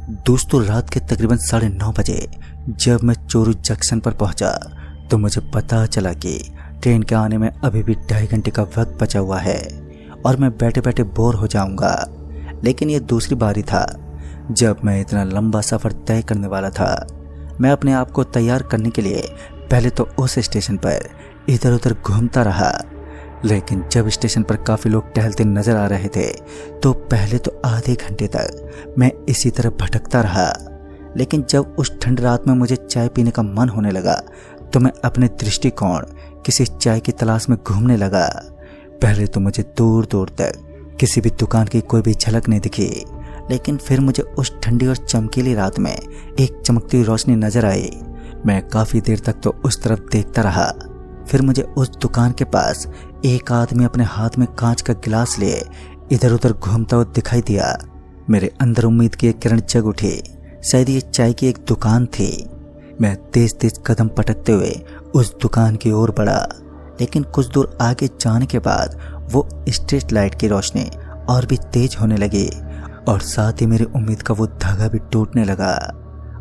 दोस्तों, रात के तकरीबन 9:30 बजे जब मैं चोरू जंक्शन पर पहुंचा तो मुझे पता चला कि ट्रेन के आने में अभी भी 2.5 घंटे का वक्त बचा हुआ है और मैं बैठे बैठे बोर हो जाऊंगा। लेकिन यह दूसरी बारी था जब मैं इतना लंबा सफ़र तय करने वाला था। मैं अपने आप को तैयार करने के लिए पहले तो उस स्टेशन पर इधर उधर घूमता रहा, लेकिन जब स्टेशन पर काफ़ी लोग टहलते नजर आ रहे थे तो पहले तो आधे घंटे तक मैं इसी तरह भटकता रहा। लेकिन जब उस ठंड रात में मुझे चाय पीने का मन होने लगा तो मैं अपने दृष्टिकोण किसी चाय की तलाश में घूमने लगा। पहले तो मुझे दूर दूर तक किसी भी दुकान की कोई भी झलक नहीं दिखी, लेकिन फिर मुझे उस ठंडी और चमकीली रात में एक चमकती हुई रोशनी नजर आई। मैं काफ़ी देर तक तो उस तरफ देखता रहा। फिर मुझे उस दुकान के पास एक आदमी अपने हाथ में कांच का गिलास लिए इधर उधर घूमता हुआ दिखाई दिया। मेरे अंदर उम्मीद की एक किरण जग उठी। शायद ये चाय की एक दुकान थी। मैं तेज तेज कदम पटकते हुए उस दुकान की ओर बढ़ा, लेकिन कुछ दूर आगे जाने के बाद वो स्ट्रीट लाइट की रोशनी और भी तेज होने लगी और साथ ही मेरी उम्मीद का वो धागा भी टूटने लगा।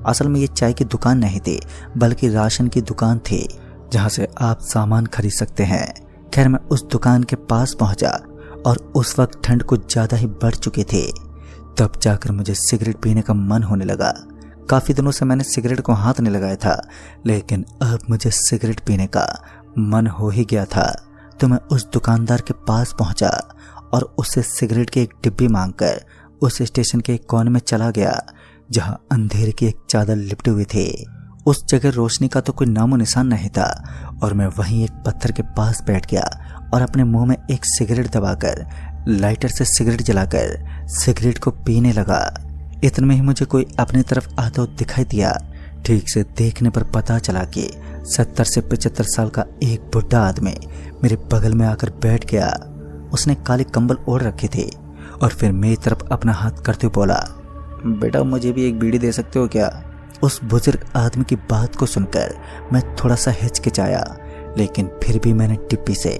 असल में ये चाय की दुकान नहीं थी, बल्कि राशन की दुकान थी जहाँ से आप सामान खरीद सकते हैं। खैर, मैं उस दुकान के पास पहुंचा और उस वक्त ठंड कुछ ज़्यादा ही बढ़ चुकी थी। तब जाकर मुझे सिगरेट पीने का मन होने लगा। काफ़ी दिनों से मैंने सिगरेट को हाथ नहीं लगाया था, लेकिन अब मुझे सिगरेट पीने का मन हो ही गया था। तो मैं उस दुकानदार के पास पहुंचा और उससे सिगरेट की एक डिब्बी मांगकर उस स्टेशन के एक कोने में चला गया जहां अंधेरे की एक चादर लिपटी हुई थी। उस जगह रोशनी का तो कोई नामो निशान नहीं था और मैं वहीं एक पत्थर के पास बैठ गया और अपने मुंह में एक सिगरेट दबाकर लाइटर से सिगरेट जलाकर सिगरेट को पीने लगा। इतने में ही मुझे कोई अपनी तरफ आता हुआ दिखाई दिया। ठीक से देखने पर पता चला कि 70 से 75 साल का एक बुढ़ा आदमी मेरे बगल में आकर बैठ गया। उसने काले कंबल ओढ़ रखे थे और फिर मेरी तरफ अपना हाथ करते हुए बोला, बेटा मुझे भी एक बीड़ी दे सकते हो क्या? उस बुजुर्ग आदमी की बात को सुनकर मैं थोड़ा सा हिचकिचाया, लेकिन फिर भी मैंने डिब्बी से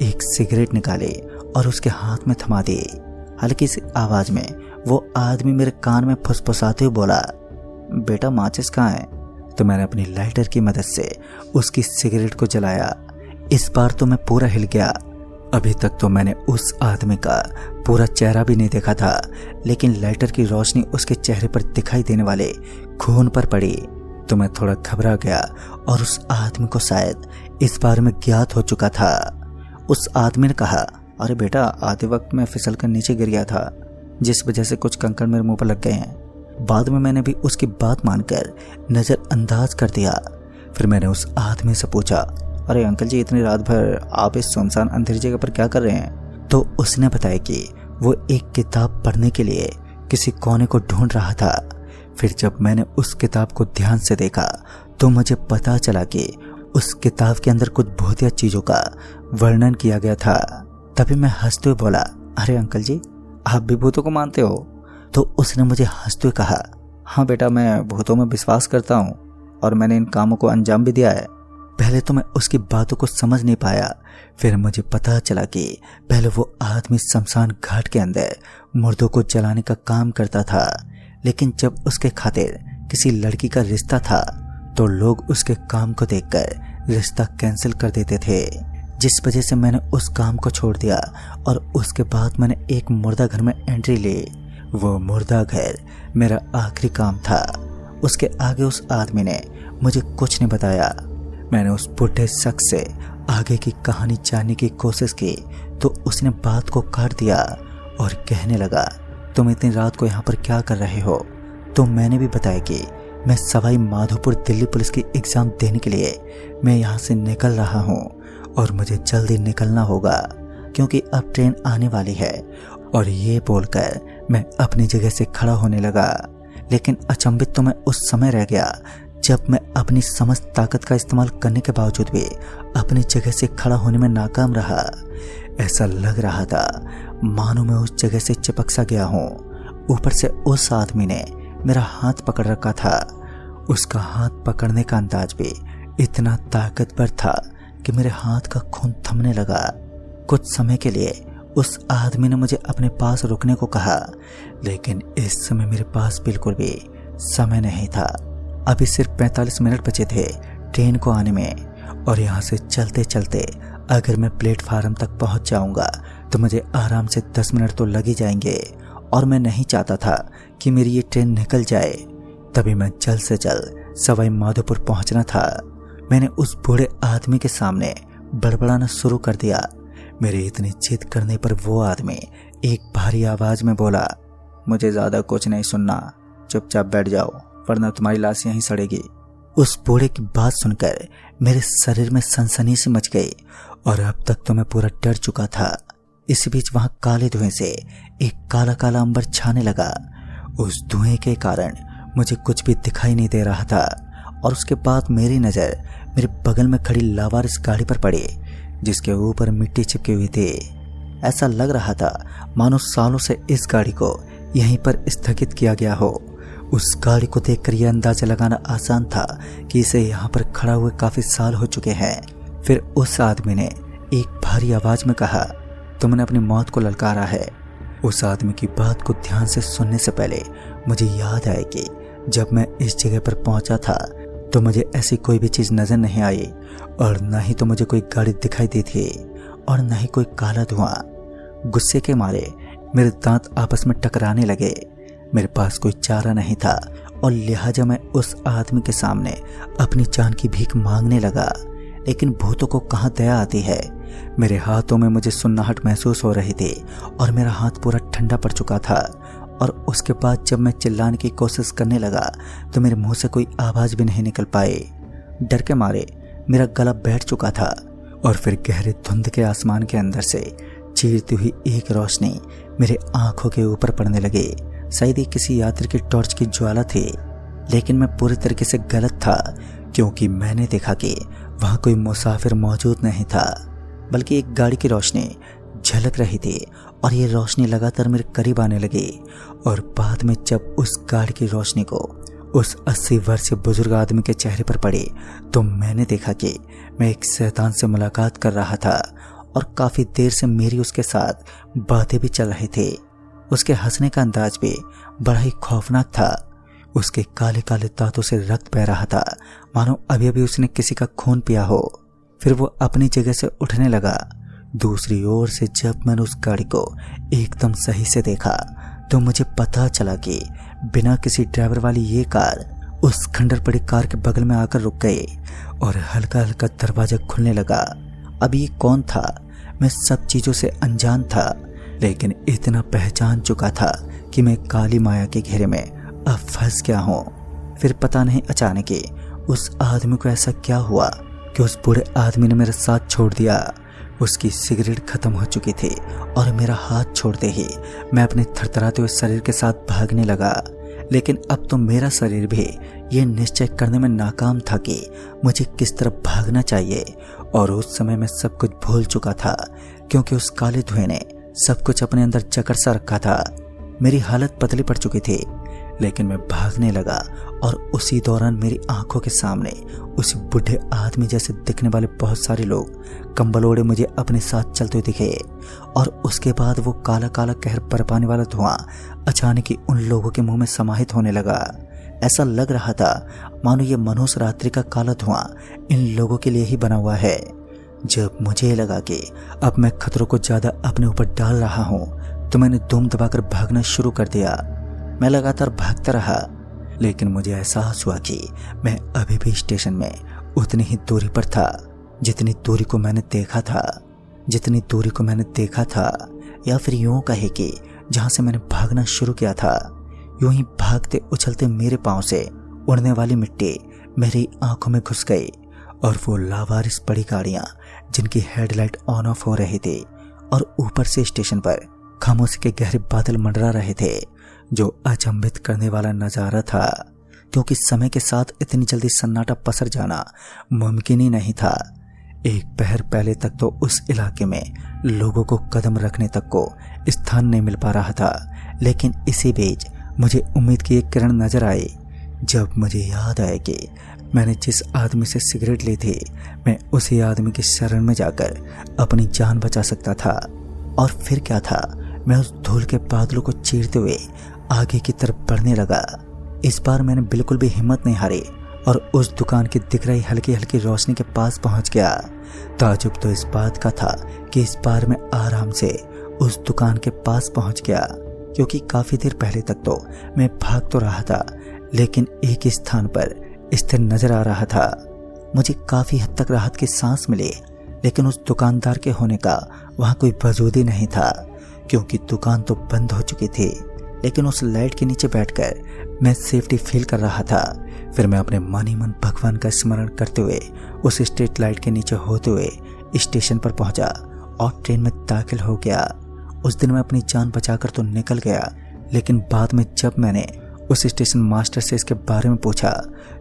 एक सिगरेट निकाली और उसके हाथ में थमा दी। हल्की सी आवाज में वो आदमी मेरे कान में फुसफुसाते हुए बोला, बेटा माचिस कहाँ है? तो मैंने अपनी लाइटर की मदद से उसकी सिगरेट को जलाया। इस बार तो मैं पूरा हिल गया। अभी तक तो मैंने उस आदमी का पूरा चेहरा भी नहीं देखा था, लेकिन लाइटर की रोशनी उसके चेहरे पर दिखाई देने वाले खून पर पड़ी तो मैं थोड़ा घबरा गया और उस आदमी को शायद इस बारे में ज्ञात हो चुका था। उस आदमी ने कहा, अरे बेटा आते वक्त मैं फिसल कर नीचे गिर गया था, जिस वजह से कुछ कंकड़ मेरे मुंह पर लग गए हैं। बाद में मैंने भी उसकी बात मानकर नज़रअंदाज कर दिया। फिर मैंने उस आदमी से पूछा, अरे अंकल जी इतनी रात भर आप इस सुनसान अंधेरी जगह पर क्या कर रहे हैं? तो उसने बताया कि वो एक किताब पढ़ने के लिए किसी कोने को ढूंढ रहा था। फिर जब मैंने उस किताब को ध्यान से देखा तो मुझे पता चला कि उस किताब के अंदर कुछ भूतिया चीज़ों का वर्णन किया गया था। तभी मैं हंसते हुए बोला, अरे अंकल जी आप भी भूतों को मानते हो? तो उसने मुझे हंसते हुए कहा, हाँ बेटा मैं भूतों में विश्वास करता हूँ और मैंने इन कामों को अंजाम भी दिया है। पहले तो मैं उसकी बातों को समझ नहीं पाया। फिर मुझे पता चला कि पहले वो आदमी शमशान घाट के अंदर मुर्दों को जलाने का काम करता था, लेकिन जब उसके खातिर किसी लड़की का रिश्ता था तो लोग उसके काम को देखकर रिश्ता कैंसिल कर देते थे, जिस वजह से मैंने उस काम को छोड़ दिया और उसके बाद मैंने एक मुर्दा घर में एंट्री ली। वो मुर्दा घर मेरा आखिरी काम था। उसके आगे उस आदमी ने मुझे कुछ नहीं बताया। मैंने उस बुढ़े शख्स से आगे की कहानी जानने की कोशिश की तो उसने बात को काट दिया और कहने लगा, तुम इतनी रात को यहाँ पर क्या कर रहे हो? तो मैंने भी बताया कि मैं सवाई माधोपुर दिल्ली पुलिस की एग्ज़ाम देने के लिए मैं यहाँ से निकल रहा हूँ और मुझे जल्दी निकलना होगा क्योंकि अब ट्रेन आने वाली है। और ये बोलकर मैं अपनी जगह से खड़ा होने लगा। लेकिन अचंभित तो मैं उस समय रह गया जब मैं अपनी समस्त ताकत का इस्तेमाल करने के बावजूद भी अपनी जगह से खड़ा होने में नाकाम रहा। ऐसा लग रहा था मानो मैं उस जगह से चिपक सा गया हूँ। ऊपर से उस आदमी ने मेरा हाथ पकड़ रखा था। उसका हाथ पकड़ने का अंदाज भी इतना ताकतवर था कि मेरे हाथ का खून थमने लगा। कुछ समय के लिए उस आदमी ने मुझे अपने पास रुकने को कहा, लेकिन इस समय मेरे पास बिल्कुल भी समय नहीं था। अभी सिर्फ 45 मिनट बचे थे ट्रेन को आने में, और यहाँ से चलते चलते अगर मैं प्लेटफार्म तक पहुँच जाऊँगा तो मुझे आराम से 10 मिनट तो लग ही जाएंगे, और मैं नहीं चाहता था कि मेरी ये ट्रेन निकल जाए। तभी मैं जल्द से जल्द सवाई माधोपुर पहुँचना था। मैंने उस बूढ़े आदमी के सामने बड़बड़ाना शुरू कर दिया। मेरे इतनी जिद करने पर वो आदमी एक भारी आवाज में बोला, मुझे ज्यादा कुछ नहीं सुनना, चुपचाप बैठ जाओ वरना तुम्हारी लाश यहीं सड़ेगी। उस बूढ़े की बात सुनकर मेरे शरीर में सनसनी सी मच गई, और अब तक तो मैं पूरा डर चुका था। इस बीच वहां काले धुएं से एक काला काला अंबर छाने लगा। उस धुएं के कारण मुझे कुछ भी दिखाई नहीं दे रहा था, और उसके बाद मेरी नजर मेरे बगल में खड़ी लावारिस गाड़ी पर पड़ी, जिसके ऊपर मिट्टी चिपकी हुई थी। ऐसा लग रहा था मानो सालों से इस गाड़ी को यहीं पर स्थगित किया गया हो। उस गाड़ी को देखकर यह अंदाजा लगाना आसान था कि इसे यहाँ पर खड़ा हुए काफी साल हो चुके हैं। फिर उस आदमी ने एक भारी आवाज में कहा, तुमने अपनी मौत को ललकारा है। उस आदमी की बात को ध्यान से सुनने से पहले मुझे याद आया कि जब मैं इस जगह पर पहुंचा था तो मुझे ऐसी कोई भी चीज नजर नहीं आई, और न ही तो मुझे कोई गाड़ी दिखाई दी थी और न ही कोई काला धुआं। गुस्से के मारे मेरे दांत आपस में टकराने लगे। मेरे पास कोई चारा नहीं था, और लिहाजा मैं उस आदमी के सामने अपनी जान की भीख मांगने लगा। लेकिन भूतों को कहाँ दया आती है। मेरे हाथों में मुझे सुन्नाहट महसूस हो रही थी, और मेरा हाथ पूरा ठंडा पड़ चुका था। और उसके बाद जब मैं चिल्लाने की कोशिश करने लगा तो मेरे मुंह से कोई आवाज भी नहीं निकल पाई। डर के मारे मेरा गला बैठ चुका था, और फिर गहरे धुंध के आसमान के अंदर से चीरती हुई एक रोशनी मेरे आंखों के ऊपर पड़ने लगी। शायद ये किसी यात्री की टॉर्च की ज्वाला थी, लेकिन मैं पूरी तरीके से गलत था, क्योंकि मैंने देखा कि वहां कोई मुसाफिर मौजूद नहीं था, बल्कि एक गाड़ी की रोशनी झलक रही थी। और ये रोशनी लगातार मेरे करीब आने लगी, और बाद में जब उस गाड़ी की रोशनी को उस 80 वर्षीय बुजुर्ग आदमी के चेहरे पर पड़ी तो मैंने देखा कि मैं एक शैतान से मुलाकात कर रहा था, और काफी देर से मेरी उसके साथ बातें भी चल रही थी। उसके हंसने का अंदाज भी बड़ा ही खौफनाक था। उसके काले काले दांतों से रक्त बह रहा था, मानो अभी अभी उसने किसी का खून पिया हो। फिर वो अपनी जगह से उठने लगा। दूसरी ओर से जब मैंने उस गाड़ी को एकदम सही से देखा तो मुझे पता चला कि बिना किसी ड्राइवर वाली ये कार उस खंडर पड़ी कार के बगल में आकर रुक गई, और हल्का हल्का दरवाजा खुलने लगा। अब ये कौन था? मैं सब चीजों से अनजान था, लेकिन इतना पहचान चुका था कि मैं काली माया के घेरे में अब फंस गया हूँ। फिर पता नहीं अचानक ही उस आदमी को ऐसा क्या हुआ कि उस बूढ़े आदमी ने मेरा साथ छोड़ दिया। उसकी सिगरेट खत्म हो चुकी थी, और मेरा हाथ छोड़ते ही मैं अपने थरथराते हुए शरीर के साथ भागने लगा। लेकिन अब तो मेरा शरीर भी ये निश्चय करने में नाकाम था कि मुझे किस तरफ भागना चाहिए, और उस समय मैं सब कुछ भूल चुका था, क्योंकि उस काले धुएं ने सब कुछ अपने अंदर जकड़ सा रखा था। मेरी हालत पतली पड़ चुकी थी, लेकिन मैं भागने लगा, और उसी दौरान मेरी आंखों के सामने उस बूढ़े आदमी जैसे दिखने वाले बहुत सारे लोग कंबल ओढ़े मुझे अपने साथ चलते दिखे। और उसके बाद वो काला काला कहर बरपाने वाला धुआं अचानक ही उन लोगों के मुंह में समाहित होने लगा। ऐसा लग रहा था मानो ये मनुष्य रात्रि का काला धुआं इन लोगों के लिए ही बना हुआ है। जब मुझे लगा कि अब मैं खतरों को ज्यादा अपने ऊपर डाल रहा हूँ तो मैंने दुम दबाकर भागना शुरू कर दिया। मैं लगातार भागता रहा, लेकिन मुझे एहसास हुआ कि मैं अभी भी स्टेशन में उतनी ही दूरी पर था जितनी दूरी को मैंने देखा था, या फिर यूं कहे कि जहां से मैंने भागना शुरू किया था। यूं ही भागते उछलते मेरे पांव से उड़ने वाली मिट्टी मेरी आंखों में घुस गई, और वो लावारिस पड़ी गाड़ियां जिनकी हेडलाइट ऑन ऑफ हो रही थी, और ऊपर से स्टेशन पर खामोशी के गहरे बादल मंडरा रहे थे, जो अचंभित करने वाला नजारा था, क्योंकि समय के साथ इतनी जल्दी सन्नाटा पसर जाना मुमकिन ही नहीं था। एक पहर पहले तक तो उस इलाके में लोगों को कदम रखने तक को स्थान नहीं मिल पा रहा था, लेकिन इसी बीच मुझे उम्मीद की एक किरण नजर आई। जब मुझे याद आया कि मैंने जिस आदमी से सिगरेट ली थी, मैं उसी आदमी की शरण में जाकर अपनी जान बचा सकता था। और फिर क्या था, मैं उस धूल के बादलों को चीरते हुए आगे की तरफ बढ़ने लगा। इस बार मैंने बिल्कुल भी हिम्मत नहीं हारी और उस दुकान की दिख रही हल्की हल्की रोशनी के पास पहुंच गया। ताजुब तो इस बात का था कि इस बार मैं आराम से उस दुकान के पास पहुंच गया, क्योंकि काफी देर पहले तक तो मैं भाग तो रहा था लेकिन एक ही स्थान पर स्थिर नजर आ रहा था। मुझे काफी हद तक राहत की सांस मिली, लेकिन उस दुकानदार के होने का वहां कोई वजूद ही नहीं था, क्योंकि दुकान तो बंद हो चुकी थी। लेकिन उस लाइट के नीचे बैठकर मैं सेफ्टी फील कर रहा था। फिर मैं अपने मन ही मन भगवान का स्मरण करते हुए उस स्ट्रीट लाइट के नीचे होते हुए स्टेशन पर पहुंचा और ट्रेन में दाखिल हो गया। उस दिन मैं अपनी जान बचाकर तो निकल गया, लेकिन बाद में जब मैंने उस स्टेशन मास्टर से इसके बारे में पूछा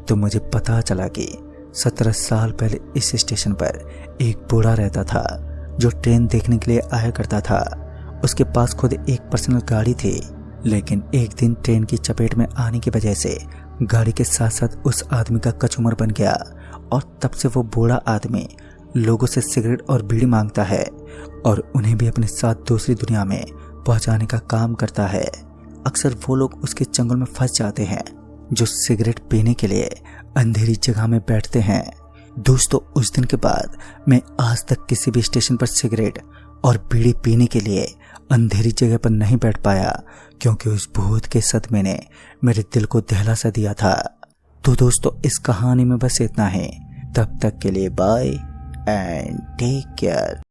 तो मुझे पता चला कि 17 साल पहले इस स्टेशन पर एक बूढ़ा रहता था जो ट्रेन देखने के लिए आया करता था। उसके पास खुद एक पर्सनल गाड़ी थी, लेकिन एक दिन ट्रेन की चपेट में आने की वजह से गाड़ी के साथ साथ उस आदमी का कचूमर बन गया और तब से वो बूढ़ा आदमी लोगों से सिगरेट और बीड़ी मांगता है और उन्हें भी अपने साथ दूसरी दुनिया में पहुंचाने का काम करता है। अक्सर वो लोग उसके चंगुल में फंस जाते हैं जो सिगरेट पीने के लिए अंधेरी जगह में बैठते हैं। दोस्तों, उस दिन के बाद मैं आज तक किसी भी स्टेशन पर सिगरेट और बीड़ी पीने के लिए अंधेरी जगह पर नहीं बैठ पाया, क्योंकि उस भूत के सदमे ने मेरे दिल को दहला सा दिया था। तो दोस्तों, इस कहानी में बस इतना ही। तब तक के लिए बाय एंड टेक केयर।